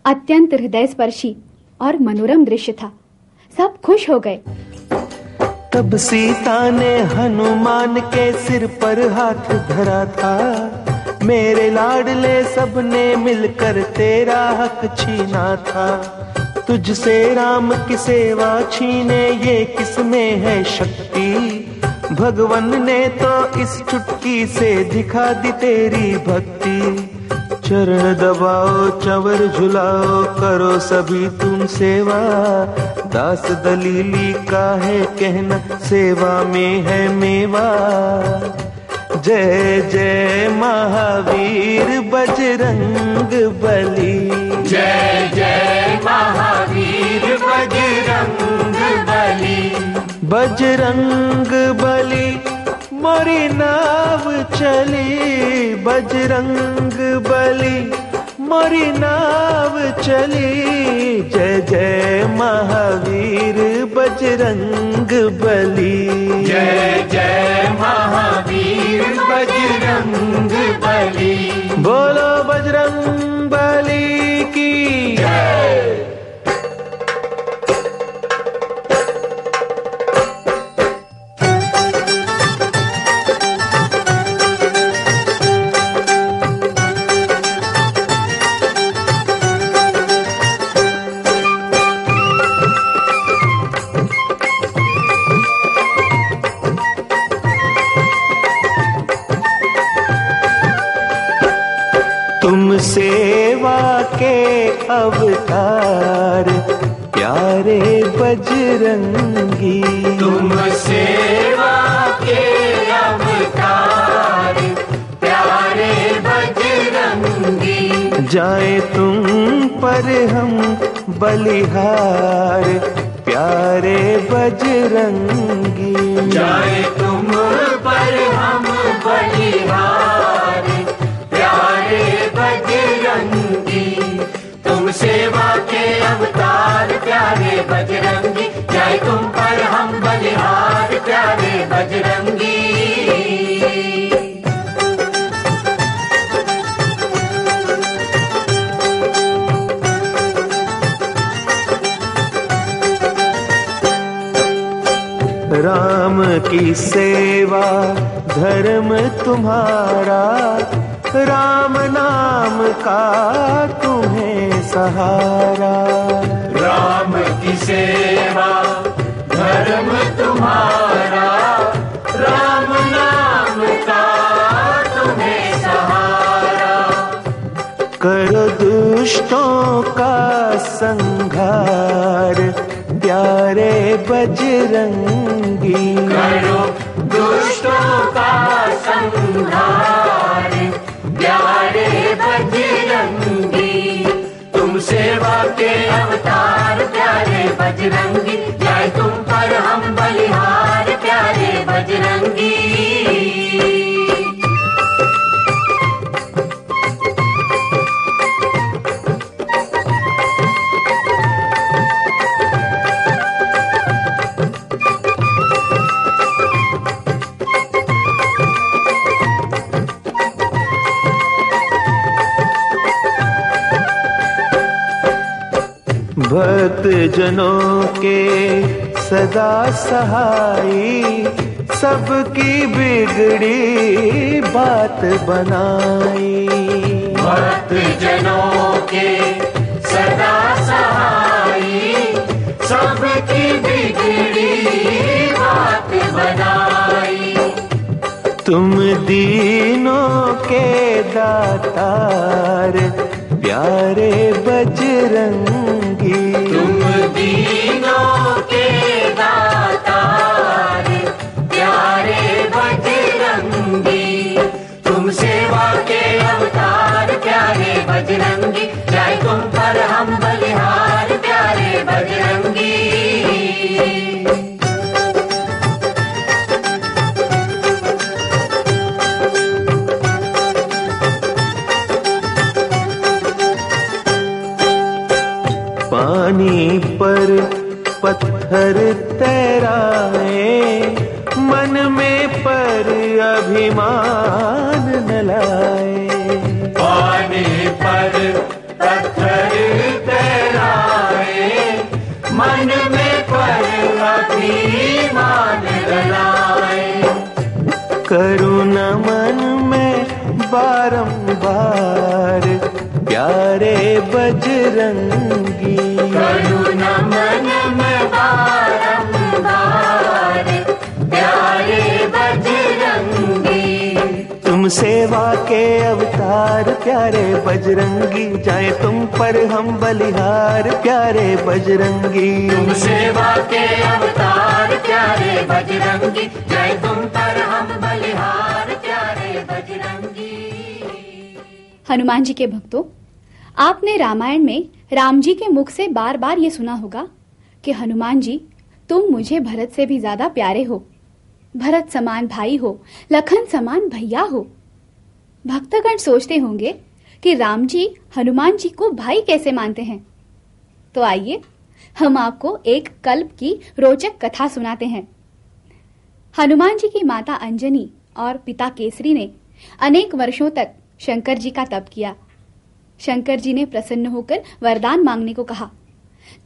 अत्यंत हृदय स्पर्शी और मनोरम दृश्य था। सब खुश हो गए। तब सीता ने हनुमान के सिर पर हाथ धरा था, मेरे लाडले सबने मिलकर तेरा हक छीना था। तुझसे राम की सेवा छीने ये किसमें है शक्ति, भगवन ने तो इस चुटकी से दिखा दी तेरी भक्ति। चरण दबाओ चंवर झुलाओ करो सभी तुम सेवा, दास दलीली का है कहना सेवा में है मेवा। जय जय महावीर बजरंग बली, जय जय महावीर बजरंग बली। बजरंग बली मोरी नाव चली, बजरंग बली मोरी नाव चली। जय जय महावीर बजरंग बली, जय जय महावीर बजरंग बली। बोलो बजरंग बली की जय। तुम सेवा के अवतार प्यारे बजरंगी, तुम सेवा के अवतार प्यारे बजरंगी। जाए तुम पर हम बलिहार प्यारे बजरंगी, जाए तुम पर हम बलिहार प्यारे बजरंगी। तुम सेवा के अवतार प्यारे बजरंगी, जाए तुम पर हम बलिहार प्यारे बजरंगी। राम की सेवा धर्म तुम्हारा, राम नाम का तुम्हें सहारा। राम की सेवा धर्म तुम्हारा, राम नाम का तुम्हें सहारा। करो दुष्टों का संहार प्यारे बजरंगी, करो दुष्टों का संहार प्यारे बजरंगी। तुम सेवा के अवतार प्यारे बजरंगी, जाए तुम पर हम बलिहार प्यारे बजरंगी। भक्त जनों के सदा सहाई, सबकी बिगड़ी बात बनाई। भक्त जनों के सदा सहाई, सबकी बिगड़ी बात बनाई। तुम दीनों के दातार प्यारे बजरंगी, तुम दीनों के दातार प्यारे बजरंगी। तुम सेवा के अवतार प्यारे बजरंगी, जाए तुम पर हम बलिहार प्यारे बजरंगी। पानी पर पत्थर तैराए, मन में पर अभिमान न लाए। पानी पर पत्थर बजरंगी। करूं नमन मैं बारंबार प्यारे बजरंगी। तुम सेवा के अवतार प्यारे बजरंगी, जाए तुम पर हम बलिहार प्यारे बजरंगी। तुम सेवा के अवतार प्यारे बजरंगी, जाए तुम पर हम बलिहार प्यारे बजरंगी। हनुमान जी के भक्तों, आपने रामायण में राम जी के मुख से बार बार ये सुना होगा कि हनुमान जी तुम मुझे भरत से भी ज्यादा प्यारे हो, भरत समान भाई हो, लखन समान भैया हो। भक्तगण सोचते होंगे कि राम जी हनुमान जी को भाई कैसे मानते हैं। तो आइए हम आपको एक कल्प की रोचक कथा सुनाते हैं। हनुमान जी की माता अंजनी और पिता केसरी ने अनेक वर्षों तक शंकर जी का तप किया। शंकर जी ने प्रसन्न होकर वरदान मांगने को कहा।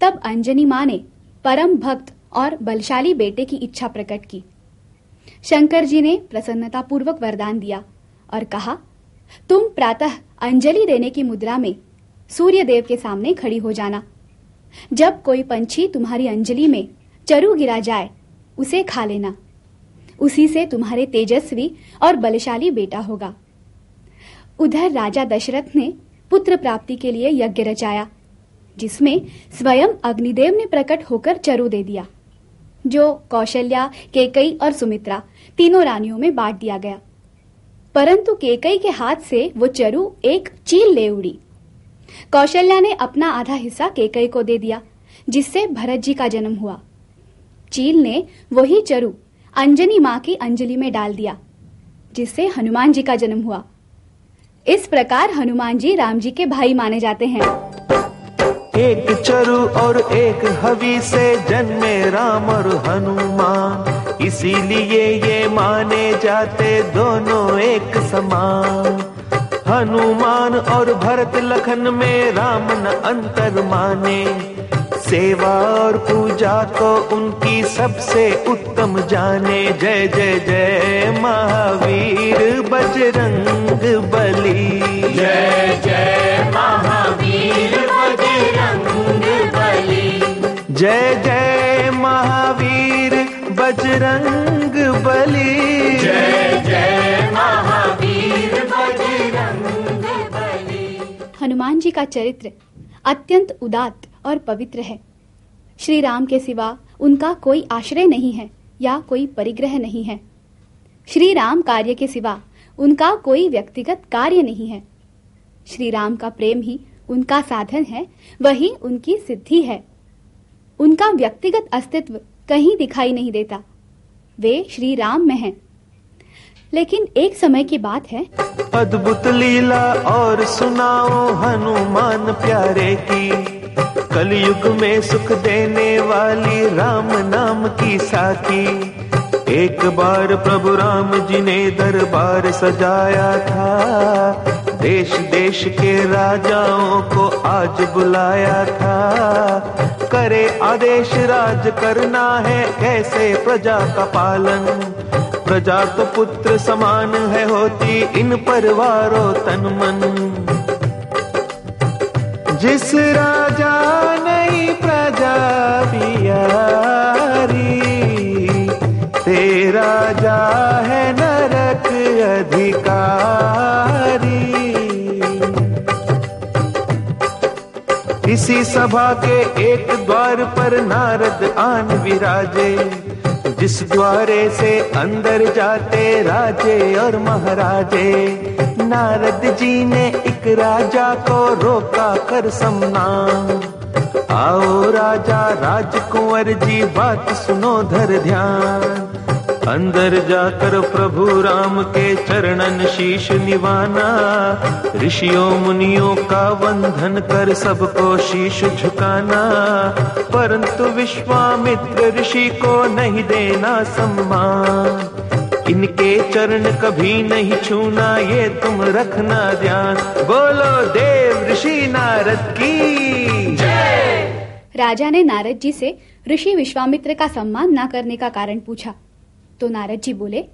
तब अंजनी मां ने परम भक्त और बलशाली बेटे की इच्छा प्रकट की। शंकर जी ने प्रसन्नता पूर्वक वरदान दिया और कहा, तुम प्रातः अंजलि देने की मुद्रा में सूर्य देव के सामने खड़ी हो जाना। जब कोई पंछी तुम्हारी अंजलि में चरु गिरा जाए उसे खा लेना, उसी से तुम्हारे तेजस्वी और बलशाली बेटा होगा। उधर राजा दशरथ ने पुत्र प्राप्ति के लिए यज्ञ रचाया, जिसमें स्वयं अग्निदेव ने प्रकट होकर चरु दे दिया, जो कौशल्या, केकई और सुमित्रा तीनों रानियों में बांट दिया गया। परंतु केकई के हाथ से वो चरु एक चील ले उड़ी। कौशल्या ने अपना आधा हिस्सा केकई को दे दिया, जिससे भरत जी का जन्म हुआ। चील ने वही चरु अंजनी मां की अंजलि में डाल दिया, जिससे हनुमान जी का जन्म हुआ। इस प्रकार हनुमान जी राम जी के भाई माने जाते हैं। एक चरु और एक हवि से जन्मे राम और हनुमान, इसीलिए ये माने जाते दोनों एक समान। हनुमान और भरत लखन में राम न अंतर माने, सेवा और पूजा को उनकी सबसे उत्तम जाने। जय जय जय महावीर बजरंग बली, जय जय महावीर बजरंग बली, जय जय महावीर बजरंग बली, जय जय महावीर बजरंग बली। हनुमान जी का चरित्र अत्यंत उदात्त और पवित्र है। श्री राम के सिवा उनका कोई आश्रय नहीं है या कोई परिग्रह नहीं है। श्री राम कार्य के सिवा उनका कोई व्यक्तिगत कार्य नहीं है। श्री राम का प्रेम ही उनका साधन है, वही उनकी सिद्धि है। उनका व्यक्तिगत अस्तित्व कहीं दिखाई नहीं देता, वे श्री राम में हैं। लेकिन एक समय की बात है, अद्भुत लीला और सुनाओ हनुमान प्यारे की, कलयुग में सुख देने वाली राम नाम की साखी। एक बार प्रभु राम जी ने दरबार सजाया था, देश देश के राजाओं को आज बुलाया था। करे आदेश राज करना है कैसे प्रजा का पालन, प्रजा तो पुत्र समान है होती इन परवारों तन मन। जिस राजा नहीं प्रजा प्यारी, ते राजा है नरक अधिकारी। इसी सभा के एक द्वार पर नारद आन विराजे, जिस द्वारे से अंदर जाते राजे और महाराजे। नारद जी ने एक राजा को रोका कर समना, आओ राजा राजकुंवर जी बात सुनो धर ध्यान। अंदर जाकर प्रभु राम के चरणन शीश निवाना, ऋषियों मुनियों का वंदन कर सबको शीश झुकाना। परंतु विश्वामित्र ऋषि को नहीं देना सम्मान, इनके चरण कभी नहीं छूना ये तुम रखना ध्यान। बोलो देव ऋषि नारद की जय। राजा ने नारद जी से ऋषि विश्वामित्र का सम्मान न करने का कारण पूछा, तो नारद जी बोले,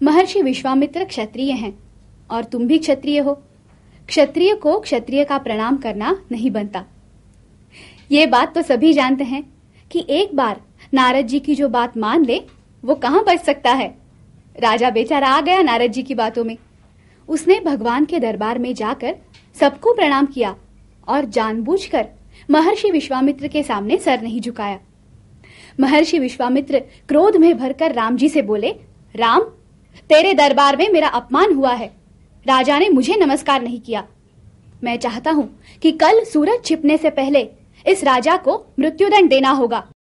महर्षि विश्वामित्र क्षत्रिय हैं और तुम भी क्षत्रिय हो। क्षत्रिय को क्षत्रिय का प्रणाम करना नहीं बनता। ये बात तो सभी जानते हैं कि एक बार नारद जी की जो बात मान ले वो कहां बच सकता है। राजा बेचारा आ गया नारद जी की बातों में। उसने भगवान के दरबार में जाकर सबको प्रणाम किया और जानबूझकर महर्षि विश्वामित्र के सामने सर नहीं झुकाया। महर्षि विश्वामित्र क्रोध में भरकर राम जी से बोले, राम, तेरे दरबार में मेरा अपमान हुआ है। राजा ने मुझे नमस्कार नहीं किया। मैं चाहता हूं कि कल सूरज छिपने से पहले इस राजा को मृत्युदंड देना होगा।